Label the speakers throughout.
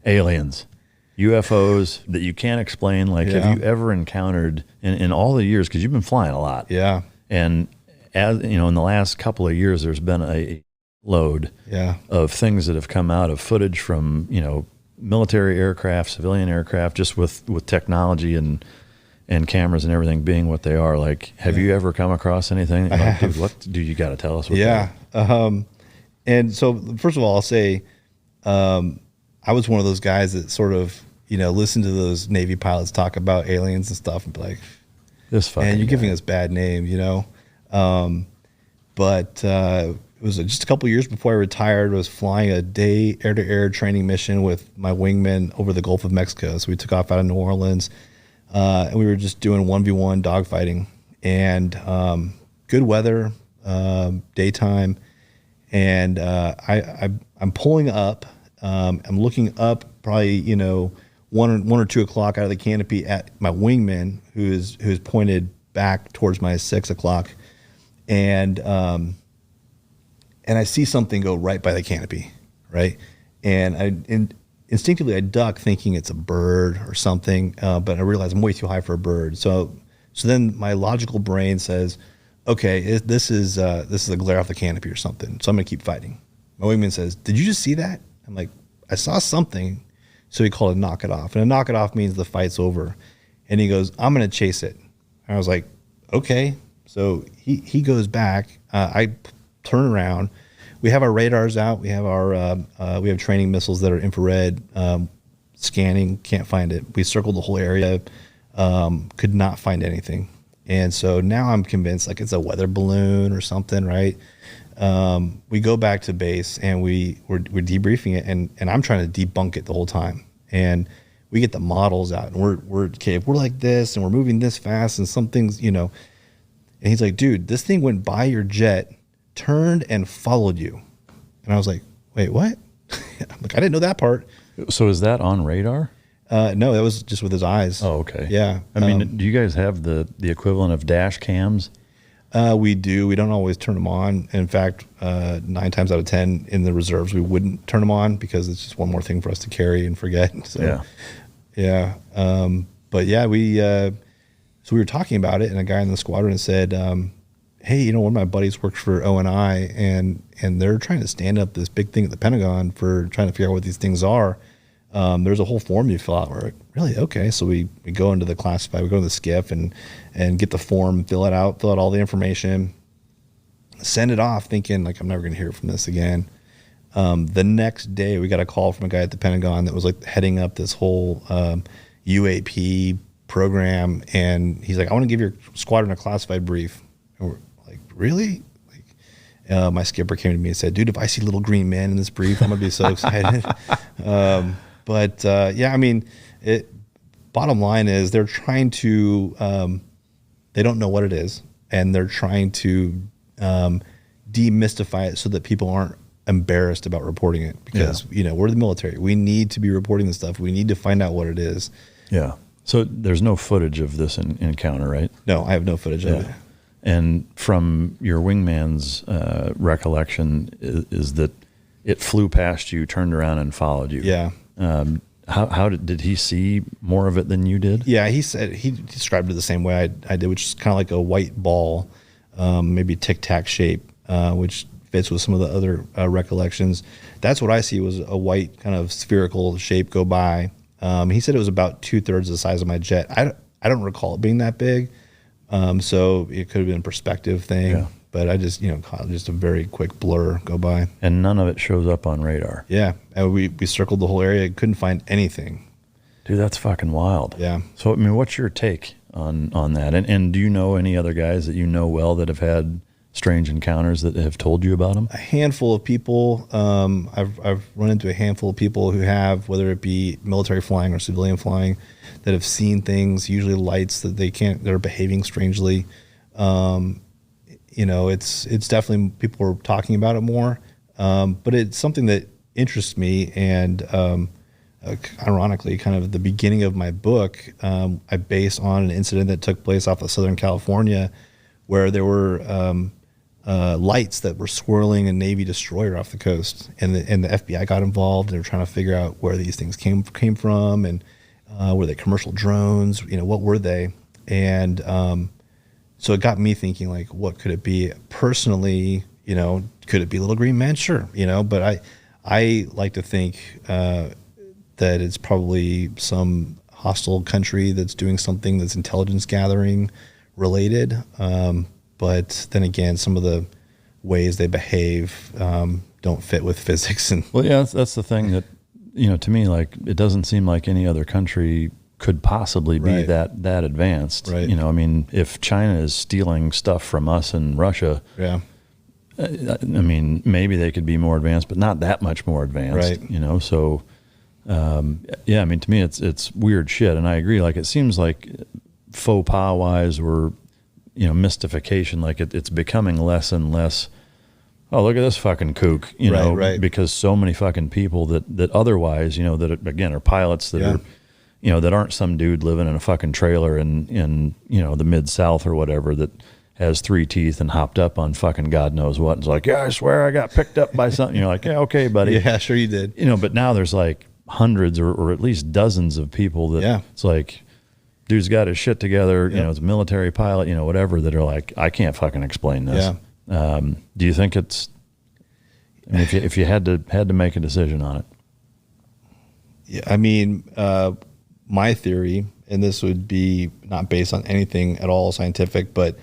Speaker 1: aliens, UFOs that you can't explain. Like, have you ever encountered in all the years, because you've been flying a lot.
Speaker 2: Yeah.
Speaker 1: And as you know, in the last couple of years, there's been a load of things that have come out of footage from, you know, military aircraft, civilian aircraft, just with technology and cameras and everything being what they are. Like, have you ever come across anything? Like, dude, what do you got to tell us?
Speaker 2: And so, first of all, I'll say, I was one of those guys that sort of, you know, listened to those Navy pilots talk about aliens and stuff and be like,
Speaker 1: this fucking
Speaker 2: and you're
Speaker 1: guy.
Speaker 2: giving us bad name, you know? But it was just a couple of years before I retired. I was flying a day air-to-air training mission with my wingman over the Gulf of Mexico. So we took off out of New Orleans, and we were just doing 1v1 dogfighting, and good weather, daytime, and I'm pulling up. I'm looking up, probably, you know, 1 or 2 o'clock out of the canopy at my wingman, who's pointed back towards my 6 o'clock, and I see something go right by the canopy, right, and instinctively I duck, thinking it's a bird or something, but I realize I'm way too high for a bird. So then my logical brain says, okay, this is a glare off the canopy or something. So I'm gonna keep fighting. My wingman says, "Did you just see that?" I'm like, "I saw something." So he called it knock it off. And a knock it off means the fight's over. And he goes, "I'm going to chase it." And I was like, okay. So he goes back. I turn around. We have our radars out. We have we have training missiles that are infrared scanning. Can't find it. We circled the whole area. Could not find anything. And so now I'm convinced like it's a weather balloon or something, right? We go back to base and we're debriefing it, and I'm trying to debunk it the whole time. And we get the models out, and we're okay, if we're like this and we're moving this fast and something's, you know, and he's like, "Dude, this thing went by your jet, turned and followed you." And I was like, "Wait, what?" I'm like, I didn't know that part.
Speaker 1: So is that on radar?
Speaker 2: No, that was just with his eyes.
Speaker 1: Oh, okay.
Speaker 2: Yeah.
Speaker 1: I mean, do you guys have the equivalent of dash cams?
Speaker 2: We do. We don't always turn them on. In fact, 9 times out of 10 in the reserves, we wouldn't turn them on because it's just one more thing for us to carry and forget. So, yeah. But yeah, so we were talking about it, and a guy in the squadron said, "Hey, you know, one of my buddies works for ONI, and they're trying to stand up this big thing at the Pentagon for trying to figure out what these things are. There's a whole form you fill out." We're like, "Really? Okay." So we go into the classified, we go to the skiff and get the form, fill out all the information, send it off, thinking like, I'm never going to hear from this again. The next day we got a call from a guy at the Pentagon that was like heading up this whole UAP program, and he's like, "I want to give your squadron a classified brief." And we're like, "Really?" Like, my skipper came to me and said, "Dude, if I see little green men in this brief, I'm gonna be so excited." But yeah, I mean, bottom line is they're trying to, they don't know what it is, and they're trying to demystify it so that people aren't embarrassed about reporting it, because you know, we're the military. We need to be reporting this stuff. We need to find out what it is. Yeah.
Speaker 1: So there's no footage of this encounter, right?
Speaker 2: No, I have no footage of it.
Speaker 1: And from your wingman's recollection is that it flew past you, turned around, and followed you.
Speaker 2: Yeah.
Speaker 1: How did he see more of it than you did?
Speaker 2: Yeah, he said he described it the same way I did, which is kind of like a white ball, maybe tic-tac shape, which fits with some of the other recollections. That's what I see, was a white kind of spherical shape go by. He said it was about 2/3 the size of my jet. I don't recall it being that big, so it could have been a perspective thing. Yeah. But I just, caught just a very quick blur go by.
Speaker 1: And none of it shows up on radar.
Speaker 2: Yeah. And we circled the whole area, couldn't find anything.
Speaker 1: Dude, that's fucking wild.
Speaker 2: Yeah.
Speaker 1: So, I mean, what's your take on that? And do you know any other guys that you know well that have had strange encounters that have told you about them?
Speaker 2: A handful of people. I've run into a handful of people who have, whether it be military flying or civilian flying, that have seen things, usually lights that they're behaving strangely. It's definitely, people are talking about it more, but it's something that interests me. And ironically, kind of the beginning of my book, I base on an incident that took place off of Southern California, where there were lights that were swirling a Navy destroyer off the coast, and the FBI got involved. They were trying to figure out where these things came from, and were they commercial drones? What were they? And so it got me thinking, like, what could it be? Personally, could it be little green men? Sure, but I like to think that it's probably some hostile country that's doing something that's intelligence gathering related. But then again, some of the ways they behave don't fit with physics. And
Speaker 1: well, yeah, that's the thing that, to me, like, it doesn't seem like any other country could possibly be that advanced.
Speaker 2: Right.
Speaker 1: I mean, if China is stealing stuff from us and Russia,
Speaker 2: yeah,
Speaker 1: I mean, maybe they could be more advanced, but not that much more advanced.
Speaker 2: Right.
Speaker 1: So yeah, I mean, to me, it's weird shit, and I agree. Like, it seems like faux pas wise, or mystification, like it's becoming less and less. Oh, look at this fucking kook,
Speaker 2: right.
Speaker 1: Because so many fucking people that otherwise, that again are pilots that are, that aren't some dude living in a fucking trailer in the Mid-South or whatever that has 3 teeth and hopped up on fucking God knows what. And it's like, yeah, I swear I got picked up by something. You're like, yeah, okay, buddy.
Speaker 2: Yeah, sure you did.
Speaker 1: But now there's like hundreds or at least dozens of people that it's like, dude's got his shit together, it's a military pilot, whatever, that are like, I can't fucking explain this. Yeah. Do you think it's, I mean, if you had to make a decision on it?
Speaker 2: Yeah, I mean, my theory, and this would be not based on anything at all scientific, but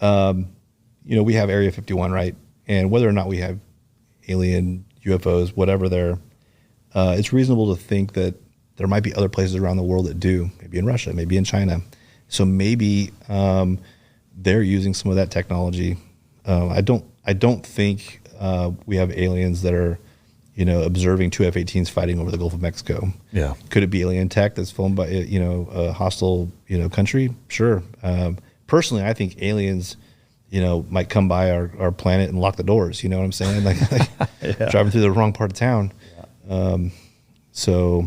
Speaker 2: we have Area 51, right? And whether or not we have alien UFOs, whatever they're, it's reasonable to think that there might be other places around the world that do, maybe in Russia, maybe in China. So maybe they're using some of that technology. I don't think we have aliens that are, observing 2 F-18s fighting over the Gulf of Mexico.
Speaker 1: Yeah.
Speaker 2: Could it be alien tech that's flown by, a hostile, country? Sure. Personally, I think aliens, might come by our planet and lock the doors. You know what I'm saying? Like driving through the wrong part of town. Yeah. So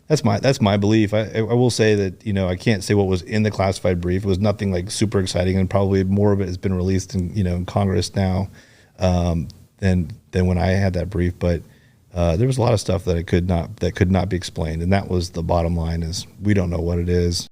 Speaker 2: that's my belief. I will say that, I can't say what was in the classified brief. It was nothing like super exciting, and probably more of it has been released in Congress now than when I had that brief. But there was a lot of stuff that could not be explained, and that was the bottom line: is we don't know what it is.